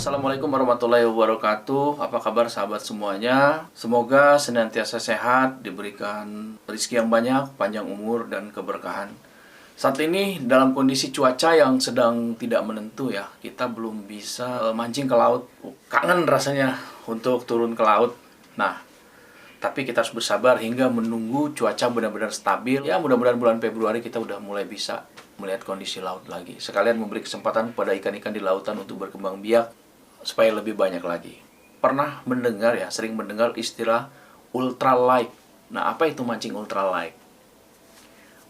Assalamualaikum warahmatullahi wabarakatuh. Apa kabar sahabat semuanya? Semoga senantiasa sehat, diberikan rezeki yang banyak, panjang umur, dan keberkahan. Saat ini dalam kondisi cuaca yang sedang tidak menentu ya, kita belum bisa mancing ke laut. Kangen rasanya untuk turun ke laut. Nah, tapi kita harus bersabar hingga menunggu cuaca benar-benar stabil. Ya, mudah-mudahan bulan Februari kita udah mulai bisa melihat kondisi laut lagi. Sekalian memberi kesempatan kepada ikan-ikan di lautan untuk berkembang biak supaya lebih banyak lagi. Pernah mendengar ya, sering mendengar istilah ultralight. Nah, apa itu mancing ultralight?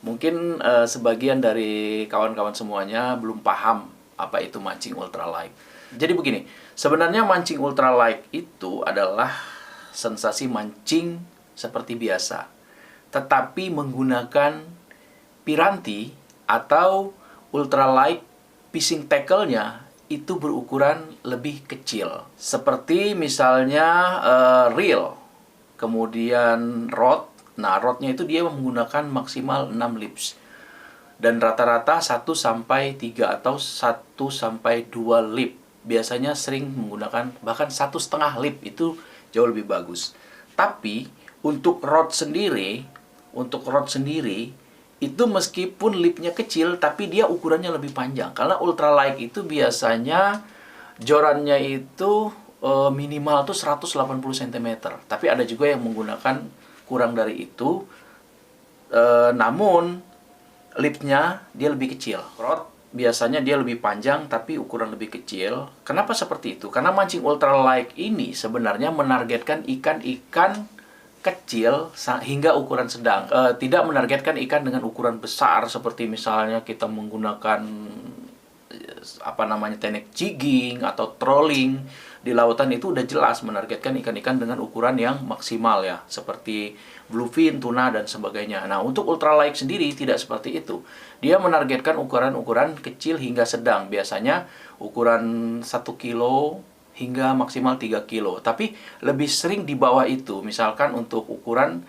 Mungkin sebagian dari kawan-kawan semuanya belum paham apa itu mancing ultralight. Jadi begini, sebenarnya mancing ultralight itu adalah sensasi mancing seperti biasa, tetapi menggunakan piranti atau ultralight fishing tackle-nya itu berukuran lebih kecil. Seperti misalnya reel, kemudian rod. Nah, rodnya itu dia menggunakan maksimal 6 lips. Dan rata-rata 1-3 atau 1-2 lip. Biasanya sering menggunakan bahkan 1,5 lip, itu jauh lebih bagus. Tapi untuk rod sendiri itu meskipun lipnya kecil, tapi dia ukurannya lebih panjang. Karena ultralight itu biasanya jorannya itu minimal tuh 180 cm. Tapi ada juga yang menggunakan kurang dari itu, namun lipnya dia lebih kecil. Rod biasanya dia lebih panjang tapi ukuran lebih kecil. Kenapa seperti itu? Karena mancing ultralight ini sebenarnya menargetkan ikan-ikan kecil hingga ukuran sedang, tidak menargetkan ikan dengan ukuran besar seperti misalnya kita menggunakan teknik jigging atau trolling di lautan. Itu udah jelas menargetkan ikan-ikan dengan ukuran yang maksimal ya, seperti bluefin, tuna, dan sebagainya. Nah, untuk ultralight sendiri tidak seperti itu. Dia menargetkan ukuran-ukuran kecil hingga sedang, biasanya ukuran 1 kilo hingga maksimal 3 kilo. Tapi lebih sering di bawah itu. Misalkan untuk ukuran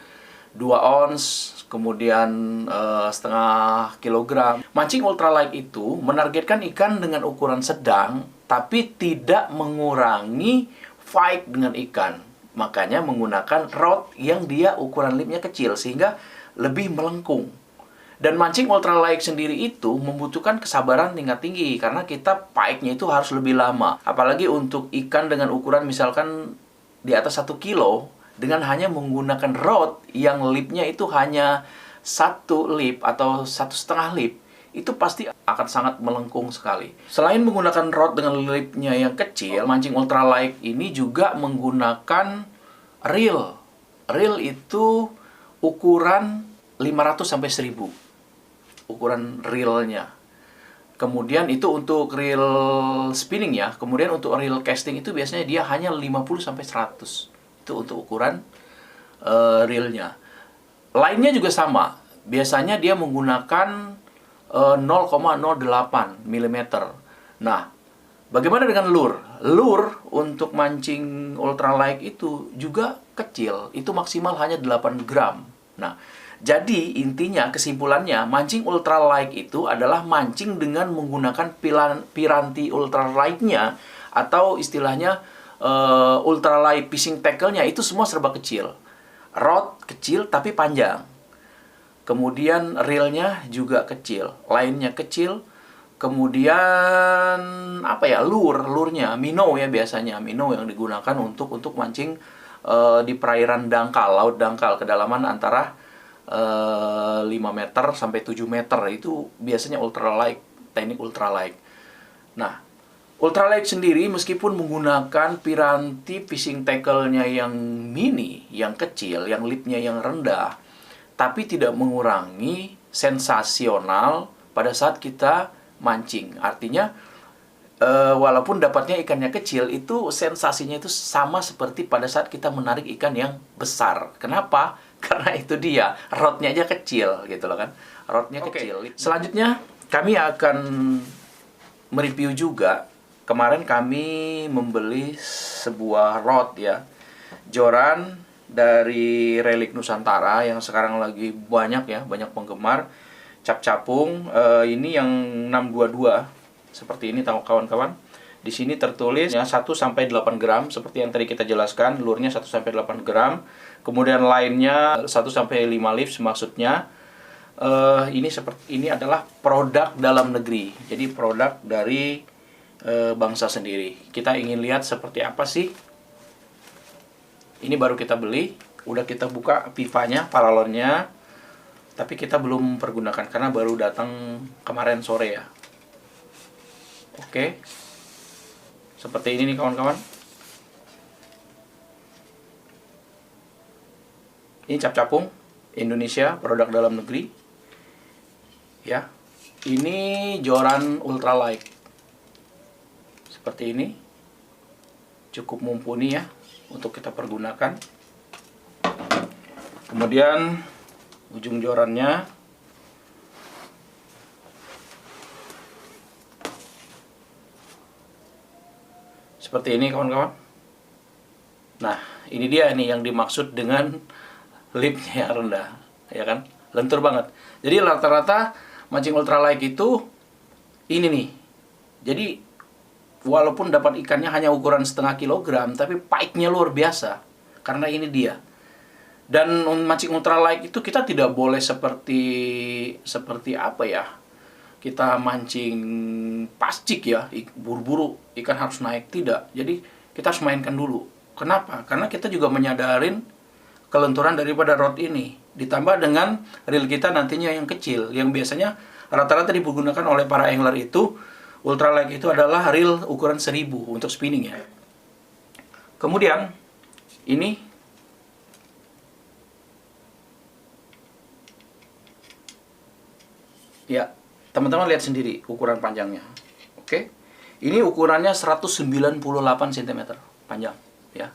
2 ons, kemudian setengah kilogram. Mancing ultralight itu menargetkan ikan dengan ukuran sedang, tapi tidak mengurangi fight dengan ikan. Makanya menggunakan rod yang dia ukuran lipnya kecil, sehingga lebih melengkung. Dan mancing ultralight sendiri itu membutuhkan kesabaran tingkat tinggi, karena kita paiknya itu harus lebih lama. Apalagi untuk ikan dengan ukuran misalkan di atas 1 kilo, dengan hanya menggunakan rod yang lipnya itu hanya 1 lip atau 1,5 lip, itu pasti akan sangat melengkung sekali. Selain menggunakan rod dengan lipnya yang kecil, mancing ultralight ini juga menggunakan reel. Reel itu ukuran 500-1000. Ukuran reelnya. Kemudian itu untuk reel spinning ya. Kemudian untuk reel casting itu biasanya dia hanya 50-100. Itu untuk ukuran reelnya. Lainnya juga sama. Biasanya dia menggunakan 0,08 mm. Nah, bagaimana dengan lure? Lure untuk mancing ultralight itu juga kecil. Itu maksimal hanya 8 gram. Nah, jadi intinya, kesimpulannya, mancing ultralight itu adalah mancing dengan menggunakan piranti ultralightnya, atau istilahnya ultralight fishing tackle-nya itu semua serba kecil. Rod kecil tapi panjang. Kemudian reelnya juga kecil, lainnya kecil. Kemudian lure-nya minnow ya, biasanya minnow yang digunakan untuk mancing di perairan dangkal, laut dangkal, kedalaman antara 5 meter sampai 7 meter. Itu biasanya ultralight, teknik ultralight. Nah, ultralight sendiri meskipun menggunakan piranti fishing tackle-nya yang mini, yang kecil, yang lipnya yang rendah, tapi tidak mengurangi sensasional pada saat kita mancing. Artinya, walaupun dapatnya ikannya kecil, itu sensasinya itu sama seperti pada saat kita menarik ikan yang besar. Kenapa? Karena itu dia, rodnya aja kecil gitu loh kan. Rodnya kecil. Selanjutnya kami akan mereview juga. Kemarin kami membeli sebuah rod ya, joran dari Relik Nusantara yang sekarang lagi banyak penggemar. Cap capung, ini yang 622 seperti ini, tahu kawan-kawan. Di sini tertulis ya 1-8 gram seperti yang tadi kita jelaskan, lurnya 1-8 gram. Kemudian lainnya 1-5 leaves maksudnya. Ini adalah produk dalam negeri. Jadi produk dari bangsa sendiri. Kita ingin lihat seperti apa sih. Ini baru kita beli, udah kita buka pipanya, paralonnya. Tapi kita belum pergunakan karena baru datang kemarin sore ya. Oke. Seperti ini nih kawan-kawan. Ini cap capung Indonesia, produk dalam negeri. Ya. Ini joran ultralight. Seperti ini. Cukup mumpuni ya untuk kita pergunakan. Kemudian ujung jorannya seperti ini kawan-kawan. Nah, ini dia nih yang dimaksud dengan lipnya rendah, ya kan? Lentur banget. Jadi rata-rata mancing ultralight itu ini nih. Jadi walaupun dapat ikannya hanya ukuran 0,5 kilogram, tapi pike-nya luar biasa. Karena ini dia. Dan mancing ultralight itu kita tidak boleh seperti apa ya? Kita mancing pascik ya, buru-buru ikan harus naik, tidak. Jadi kita harus mainkan dulu. Kenapa? Karena kita juga menyadarin kelenturan daripada rod ini. Ditambah dengan reel kita nantinya yang kecil, yang biasanya rata-rata digunakan oleh para angler itu, ultralight itu adalah reel ukuran 1000 untuk spinning ya. Kemudian ini ya, teman-teman lihat sendiri ukuran panjangnya. Oke. Ini ukurannya 198 cm panjang ya.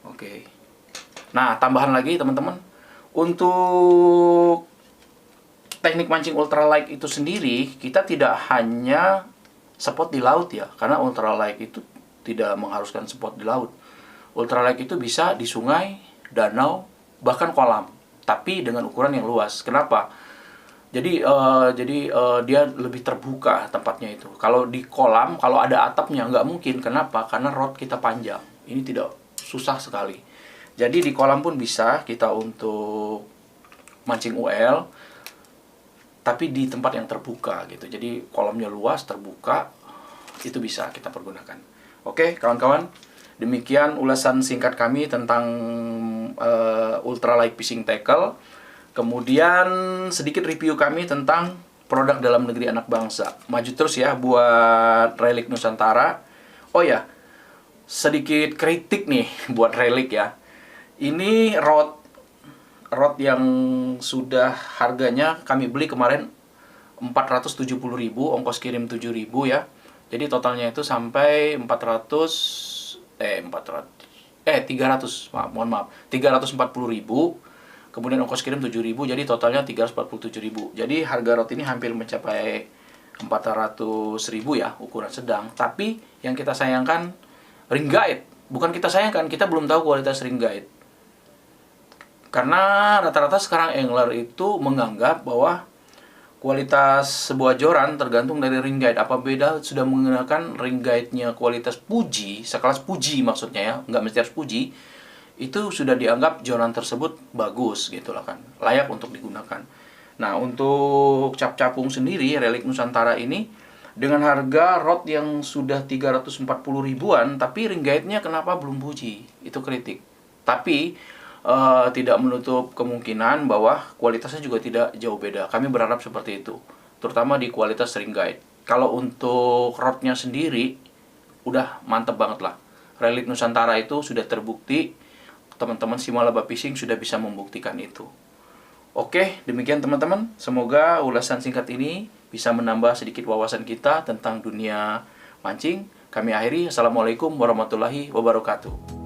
Oke. Nah, tambahan lagi teman-teman, untuk teknik mancing ultralight itu sendiri, kita tidak hanya spot di laut ya, karena ultralight itu tidak mengharuskan spot di laut. Ultralight itu bisa di sungai, danau, bahkan kolam, tapi dengan ukuran yang luas. Kenapa? Jadi dia lebih terbuka tempatnya itu. Kalau di kolam, kalau ada atapnya nggak mungkin. Kenapa? Karena rod kita panjang. Ini tidak susah sekali. Jadi di kolam pun bisa kita untuk mancing UL, tapi di tempat yang terbuka gitu. Jadi kolamnya luas, terbuka, itu bisa kita pergunakan. Oke, kawan-kawan, demikian ulasan singkat kami tentang ultralight fishing tackle. Kemudian sedikit review kami tentang produk dalam negeri anak bangsa. Maju terus ya buat Relic Nusantara. Oh ya, sedikit kritik nih buat Relic ya. Ini rod yang sudah harganya kami beli kemarin 470.000, ongkos kirim 7.000 ya. Jadi totalnya itu sampai 340.000. Kemudian ongkos kirim 7.000, jadi totalnya 347.000. Jadi harga rod ini hampir mencapai 400.000 ya, ukuran sedang. Tapi yang kita sayangkan ring guide. Bukan kita sayangkan, kita belum tahu kualitas ring guide. Karena rata-rata sekarang angler itu menganggap bahwa kualitas sebuah joran tergantung dari ring guide. Apa beda sudah menggunakan ring guide-nya kualitas Fuji, sekelas Fuji maksudnya ya, nggak mesti harus Fuji, itu sudah dianggap joran tersebut bagus gitu lah kan, layak untuk digunakan. Nah, untuk cap capung sendiri Relic Nusantara ini dengan harga rod yang sudah 340 ribuan, tapi ring guide-nya kenapa belum Fuji? Itu kritik. Tapi tidak menutup kemungkinan bahwa kualitasnya juga tidak jauh beda. Kami berharap seperti itu, terutama di kualitas ring guide. Kalau untuk rodnya sendiri udah mantep banget lah. Relic Nusantara itu sudah terbukti. Teman-teman Simalaba Fishing sudah bisa membuktikan itu. Oke, demikian teman-teman. Semoga ulasan singkat ini bisa menambah sedikit wawasan kita tentang dunia mancing. Kami akhiri. Assalamualaikum warahmatullahi wabarakatuh.